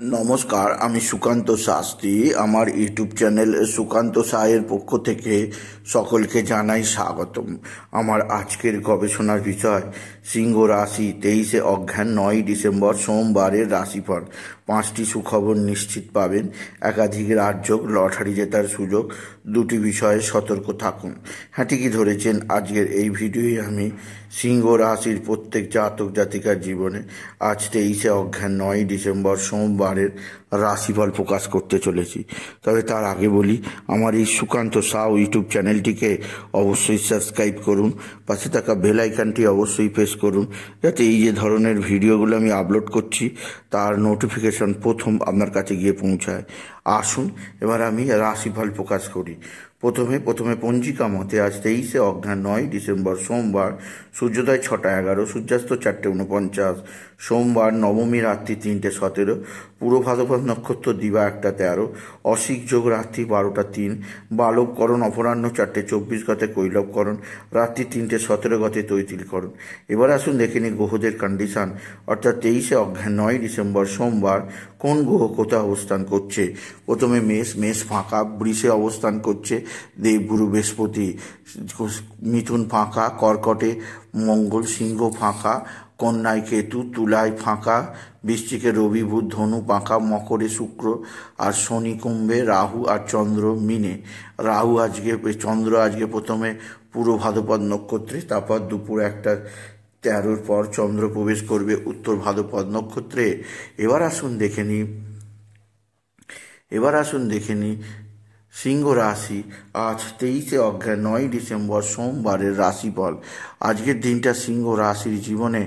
নমস্কার, আমি সুকান্ত শাস্ত্রী। আমার ইউটিউব চ্যানেল সুকান্ত সায়ের পক্ষ থেকে সকলকে জানাই স্বাগতম। আমার আজকের গবেষণার বিষয় সিংহ রাশি 23 অঘ্রান 9 ডিসেম্বর সোমবারের রাশিফল। 5টি সুখবর নিশ্চিত পাবেন, একাধিক রাজযোগ, লটারি জেতার সুযোগ। 2টি বিষয়ে সতর্ক থাকুন। হ্যাঁ, ঠিকই ধরেছেন। আজকের এই ভিডিওয়ে আমি সিংহ রাশির প্রত্যেক জাতক জাতিকার জীবনে আজ 23 অঘ্রান 9 ডিসেম্বর সোমবারের রাশিফল প্রকাশ করতে চলেছি। তবে তার আগে বলি, আমার এই সুকান্ত সাউ ইউটিউব চ্যানেলটিকে অবশ্যই সাবস্ক্রাইব করুন, পাশে থাকা বেল আইকনটি অবশ্যই প্রেস করুন, যাতে এই যে ধরনের ভিডিওগুলো আমি আপলোড করছি তার নোটিফিকেশন প্রথম আপনার কাছে গিয়ে পৌঁছায়। আসুন এবার আমি রাশিফল প্রকাশ করি। প্রথমে পঞ্জিকা মতে আজ 23 অঘ্রান 9 ডিসেম্বর সোমবার, সূর্যোদয় 6টা 11, সূর্যাস্ত 4টে 49, সোমবার, নবমী রাত্রি 3টে 17, পূর্ব ভাদ্রপদ নক্ষত্র দিবা 1টা 13, অসিক যোগ রাত্রি 12টা 3, বালবকরণ অপরাহ্ন 4টে 24 গতে কৈলবকরণ, রাত্রি 3টে 17 গতে তৈতিলকরণ। এবার আসুন দেখে নিই গ্রহদের কন্ডিশন, অর্থাৎ 23 অঘ্রান 9 ডিসেম্বর সোমবার কোন গ্রহ কোথায় অবস্থান করছে। প্রথমে মেষ ফাঁকা, বৃষে অবস্থান করছে দেবগুরু বৃহস্পতি, মিথুন ফাঁকা, কর্কটে মঙ্গল, সিংহ ফাঁকা, কন্যায় কেতু, তুলায় ফাঁকা, বৃশ্চিকে রবি বুধ, ধনু ফাঁকা, মকরে শুক্র, আর শনি কুম্ভে, রাহু আর চন্দ্র মিনে। চন্দ্র আজকে প্রথমে পূর্ব ভাদ্রপদ নক্ষত্রে, তারপর দুপুর 1টা 13 পর চন্দ্র প্রবেশ করবে উত্তর ভাদ্রপদ নক্ষত্রে। এবার আসুন দেখে নিই সিংহ রাশি আজ 23 অঘ্রান 9 ডিসেম্বর সোমবারের রাশিফল। আজকের দিনটা সিংহ রাশির জীবনে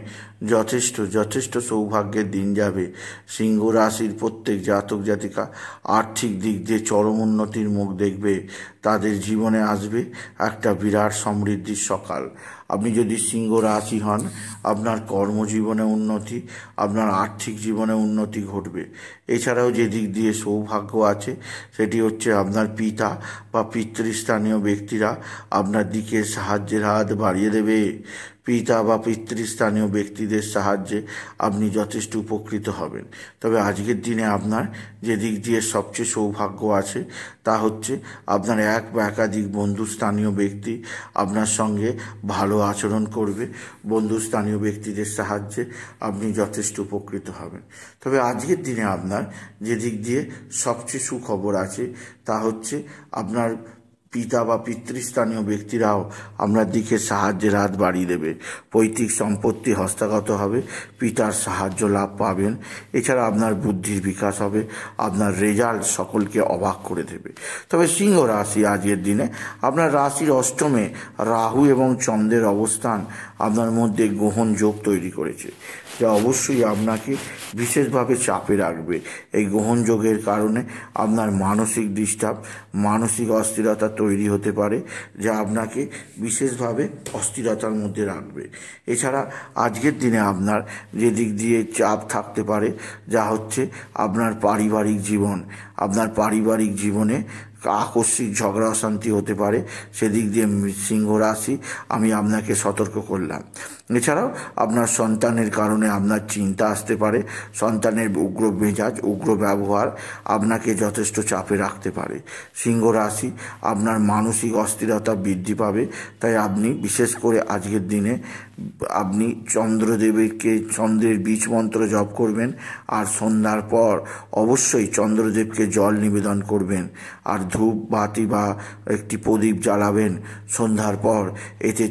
যথেষ্ট সৌভাগ্যের দিন যাবে। সিংহ রাশির প্রত্যেক জাতক জাতিকা আর্থিক দিক দিয়ে চরম উন্নতির মুখ দেখবে। তাদের জীবনে আসবে একটা বিরাট সমৃদ্ধির সকাল। আপনি যদি সিংহ রাশি হন, আপনার কর্মজীবনে উন্নতি, আপনার আর্থিক জীবনে উন্নতি ঘটবে। এছাড়াও যে দিক দিয়ে সৌভাগ্য আছে সেটি হচ্ছে আপনার পিতা বা পিতৃস্থানীয় ব্যক্তিরা আপনার দিকে সাহায্যের হাত বাড়িয়ে দেবে। পিতা বা পিতৃস্থানীয় ব্যক্তিদের সাহায্যে আপনি যথেষ্ট উপকৃত হবেন। তবে আজকের দিনে আপনার যে দিক দিয়ে সবচেয়ে সৌভাগ্য আছে তা হচ্ছে আপনার এক বা একাধিক বন্ধুস্থানীয় ব্যক্তি আপনার সঙ্গে ভালো আচরণ করবে। বন্ধুস্থানীয় ব্যক্তিদের সাহায্যে আপনি যথেষ্ট উপকৃত হবেন। তবে আজকের দিনে আপনার যে দিক দিয়ে সবচেয়ে সুখবর আছে তা হচ্ছে আপনার পিতা বা পিতৃস্থানীয় ব্যক্তিরাও আপনার দিকে সাহায্যের হাত বাড়িয়ে দেবে। পৈতৃক সম্পত্তি হস্তগত হবে, পিতার সাহায্য লাভ পাবেন। এছাড়া আপনার বুদ্ধির বিকাশ হবে, আপনার রেজাল্ট সকলকে অবাক করে দেবে। তবে সিংহ রাশি আজকের দিনে আপনার রাশির অষ্টমে রাহু এবং চন্দ্রের অবস্থান আপনার মধ্যে গ্রহণ যোগ তৈরি করেছে, যা অবশ্যই আপনাকে বিশেষভাবে চাপে রাখবে। এই গ্রহণ যোগের কারণে আপনার মানসিক ডিস্টার্ব, মানসিক অস্থিরতা তৈরি হতে পারে, যা আপনাকে বিশেষভাবে অস্থিরতার মধ্যে রাখবে। এছাড়া আজকের দিনে আপনার যে দিক দিয়ে চাপ থাকতে পারে যা হচ্ছে আপনার পারিবারিক জীবন। আপনার পারিবারিক জীবনে আকস্মিক ঝগড়া অশান্তি হতে পারে, সেদিক দিয়ে সিংহ রাশি আমি আপনাকে সতর্ক করলাম। এছাড়াও আপনার সন্তানের কারণে আপনার চিন্তা আসতে পারে। সন্তানের উগ্র মেজাজ, উগ্র ব্যবহার আপনাকে যথেষ্ট চাপে রাখতে পারে। সিংহ রাশি আপনার মানসিক অস্থিরতা বৃদ্ধি পাবে। তাই আপনি বিশেষ করে আজকের দিনে আপনি চন্দ্রের বীজ মন্ত্র জপ করবেন, আর সন্ধ্যার পর অবশ্যই চন্দ্রদেবকে জল নিবেদন করবেন, আর ধূপ বাতি বা একটি প্রদীপ জ্বালাবেন সন্ধ্যার পর। এতে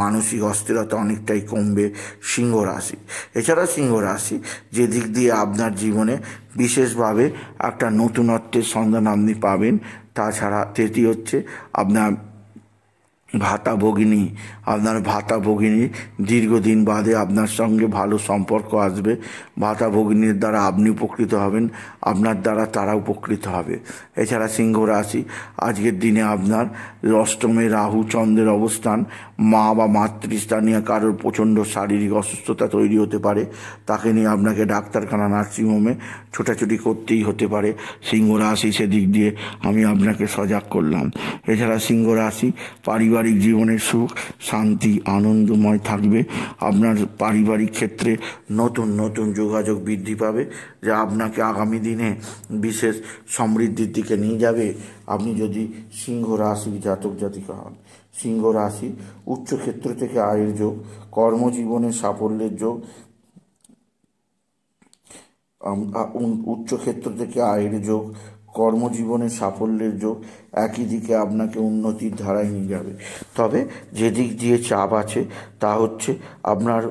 মানসিক অস্থিরতা অনেকটাই কমবে সিংহ রাশি। এছাড়া সিংহ রাশি যে দিক দিয়ে আপনার জীবনে বিশেষভাবে একটা নতুনত্বের সন্ধান আপনি পাবেন। তাছাড়া সেটি হচ্ছে আপনার ভাতা ভগিনী দীর্ঘদিন বাদে আপনার সঙ্গে ভালো সম্পর্ক আসবে। ভাতা ভগিনীর দ্বারা আপনি উপকৃত হবেন, আপনার দ্বারা তারা উপকৃত হবে। এছাড়া সিংহ রাশি আজকের দিনে আপনার অষ্টমে রাহু চন্দ্রের অবস্থান, মা বা মাতৃস্থানীয় কারোর প্রচণ্ড শারীরিক অসুস্থতা তৈরি হতে পারে, তাকে নিয়ে আপনাকে ডাক্তারখানা নার্সিংহোমে ছোটাছুটি করতেই হতে পারে। সিংহ রাশি সেদিক দিয়ে আমি আপনাকে সজাগ করলাম। এছাড়া সিংহ রাশি পারিবারিক জীবনের সুখ, শান্তি আনন্দময় থাকবে। আপনার পারিবারিক ক্ষেত্রে নতুন নতুন যোগাযোগ বৃদ্ধি পাবে, যা আপনাকে আগামী দিনে বিশেষ সমৃদ্ধির দিকে নিয়ে যাবে। আপনি যদি সিংহ রাশির জাতক জাতিকা হন, সিংহ রাশি উচ্চক্ষেত্র থেকে আয়ের যোগ, কর্মজীবনে সাফল্যের যোগ, উচ্চক্ষেত্র থেকে আয়ের যোগ, কর্মজীবনে সাফল্যের যোগ একই দিকে আপনাকে উন্নতির ধারায় নিয়ে যাবে। তবে যে দিক দিয়ে চাপ আছে তা হচ্ছে আপনার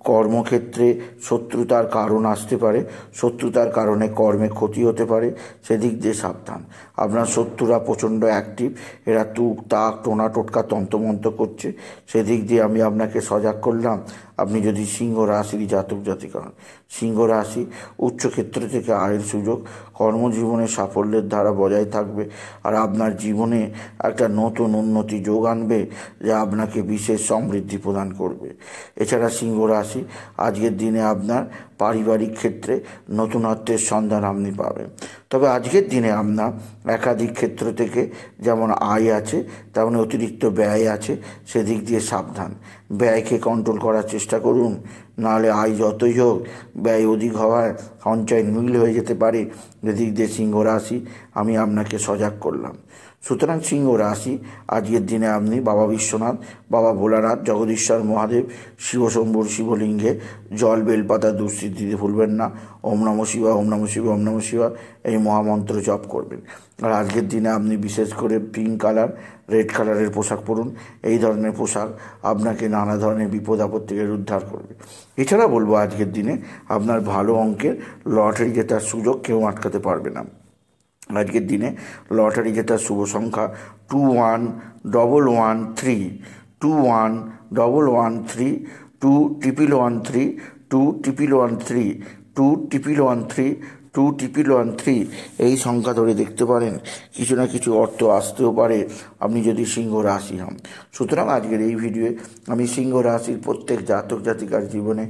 কর্মক্ষেত্রে শত্রুতার কারণ আসতে পারে, শত্রুতার কারণে কর্মে ক্ষতি হতে পারে, সেদিক দিয়ে সাবধান। আপনার শত্রুরা প্রচণ্ড অ্যাক্টিভ, এরা তুক তাক টোনা টোটকা তন্ত্রমন্ত্র করছে, সেদিক দিয়ে আমি আপনাকে সজাগ করলাম। আপনি যদি সিংহ রাশির জাতক জাতিকা হন, সিংহ রাশি উচ্চক্ষেত্র থেকে আয়ের সুযোগ, কর্মজীবনে সাফল্যের ধারা বজায় থাকবে, আর আপনার জীবনে একটা নতুন উন্নতি যোগ আনবে, যা আপনাকে বিশেষ সমৃদ্ধি প্রদান করবে। এছাড়া সিংহ রাশি আজকের দিনে আপনার পারিবারিক ক্ষেত্রে নতুনত্বের সন্ধান আপনি পাবেন। তবে আজকের দিনে আপনার একাধিক ক্ষেত্র থেকে যেমন আয় আছে তেমন অতিরিক্ত ব্যয় আছে, সেদিক দিয়ে সাবধান। ব্যয়কে কন্ট্রোল করার চেষ্টা করুন, নাহলে আয় যতই হোক ব্যয় অধিক হওয়ায় সঞ্চয় নীল হয়ে যেতে পারে। এদিক দিয়ে সিংহ রাশি আমি আপনাকে সজাগ করলাম। সুতরাং সিংহ রাশি আজকের দিনে আপনি বাবা বিশ্বনাথ, বাবা ভোলানাথ, জগদীশ্বর মহাদেব, শিবশম্ভুর শিবলিঙ্গে জল বেলপাতা দুঃস্থিত দিতে ভুলবেন না। ওম নমঃ শিবায়, ওম নমঃ শিবায়, ওম নমঃ শিবায় এই মহামন্ত্র জপ করবেন। আর আজকের দিনে আপনি বিশেষ করে পিঙ্ক কালার, রেড কালারের পোশাক পরুন। এই ধরনের পোশাক আপনাকে নানা ধরনের বিপদ আপদ থেকে উদ্ধার করবে। এছাড়া বলবো আজকের দিনে আপনার ভালো অঙ্কের লটারি জেতার সুযোগ কেউ আটকাতে পারবে না। আজকের দিনে লটারি জেতার শুভ সংখ্যা 211113, 211113, 2113, 2113, 2113, 2113 এই সংখ্যা ধরে দেখতে পারেন, কিছু না কিছু অর্থ আসতেও পারে আপনি যদি সিংহ রাশি হন। সুতরাং আজকের এই ভিডিওয়ে আমি সিংহ রাশির প্রত্যেক জাতক জাতিকার জীবনে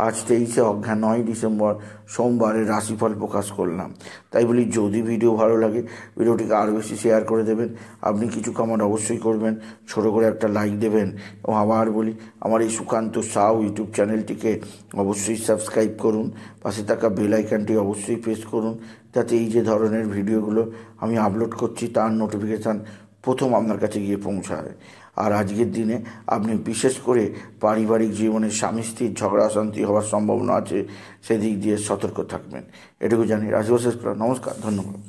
আজ 23 অগ্রহায়ণ 9 ডিসেম্বর সোমবারের রাশিফল প্রকাশ করলাম। তাই বলি, যদি ভিডিও ভালো লাগে ভিডিওটিকে আরও বেশি শেয়ার করে দেবেন। আপনি কিছু কমেন্ট অবশ্যই করবেন, ছোটো করে একটা লাইক দেবেন। এবং আবার বলি, আমার এই সুকান্ত সাউ ইউটিউব চ্যানেলটিকে অবশ্যই সাবস্ক্রাইব করুন, পাশে থাকা বেল আইকনটি অবশ্যই প্রেস করুন, যাতে এই যে ধরনের ভিডিওগুলো আমি আপলোড করছি তার নোটিফিকেশান প্রথম আপনার কাছে গিয়ে পৌঁছায়। আর আজকের দিনে আপনি বিশেষ করে পারিবারিক জীবনে স্বামী স্ত্রীর ঝগড়া অশান্তি হওয়ার সম্ভাবনা আছে, সেদিক দিয়ে সতর্ক থাকবেন। এটুকু জানি। রাশিফল শেষ করলাম। নমস্কার, ধন্যবাদ।